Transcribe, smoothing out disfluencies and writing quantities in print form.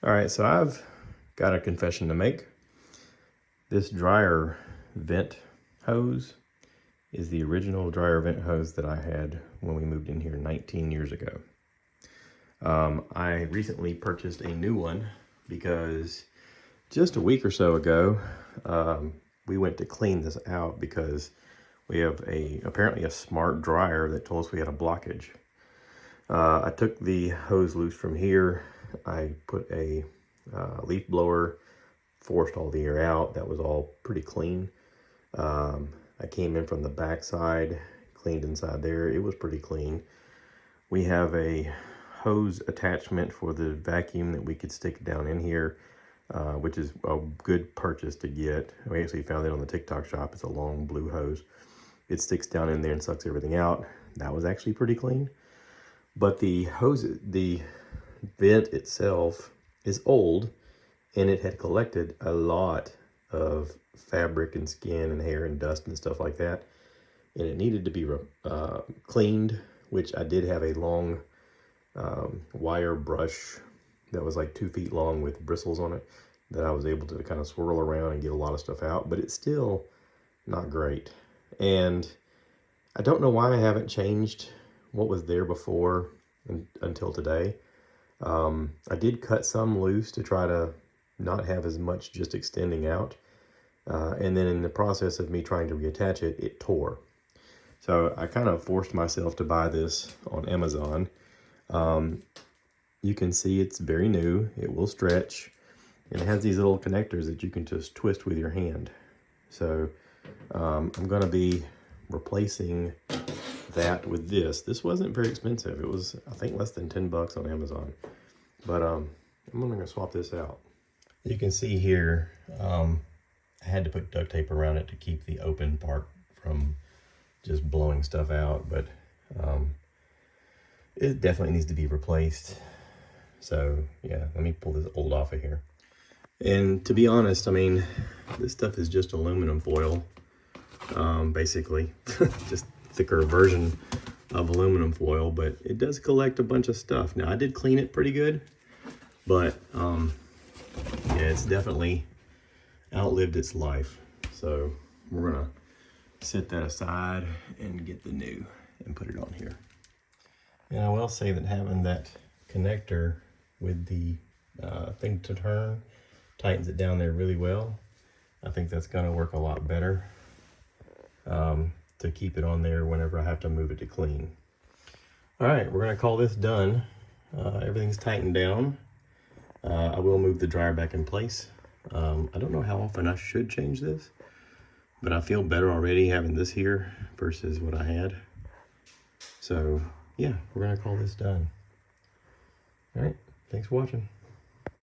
All right, so I've got a confession to make. This dryer vent hose is the original dryer vent hose that I had when we moved in here 19 years ago. I recently purchased a new one because just a week or so ago, we went to clean this out because we have apparently a smart dryer that told us we had a blockage. I took the hose loose from here. I put a leaf blower, forced all the air out. That was all pretty clean. I came in from the back side, cleaned inside there. It was pretty clean. We have a hose attachment for the vacuum that we could stick down in here, which is a good purchase to get. We actually found it on the TikTok shop. It's a long blue hose. It sticks down in there and sucks everything out. That was actually pretty clean. But the vent itself is old, and it had collected a lot of fabric and skin and hair and dust and stuff like that, and it needed to be cleaned, which I did have a long wire brush that was like 2 feet long with bristles on it that I was able to kind of swirl around and get a lot of stuff out, but it's still not great. And I don't know why I haven't changed what was there before until today. I did cut some loose to try to not have as much just extending out. And then in the process of me trying to reattach it, it tore. So I kind of forced myself to buy this on Amazon. You can see it's very new. It will stretch. And it has these little connectors that you can just twist with your hand. So I'm going to be replacing that with this. This wasn't very expensive. It was, I think, less than 10 bucks on Amazon. But I'm going to swap this out. You can see here, I had to put duct tape around it to keep the open part from just blowing stuff out, but it definitely needs to be replaced. So yeah, let me pull this old off of here. And to be honest, I mean, this stuff is just aluminum foil, basically, just thicker version of aluminum foil, but it does collect a bunch of stuff. Now I did clean it pretty good, but yeah, it's definitely outlived its life. So we're gonna set that aside and get the new and put it on here. And I will say that having that connector with the thing to turn tightens it down there really well. I think that's gonna work a lot better to keep it on there whenever I have to move it to clean. All right, we're gonna call this done. Everything's tightened down. I will move the dryer back in place. I don't know how often I should change this, but I feel better already having this here versus what I had. So yeah, we're gonna call this done. All right, thanks for watching.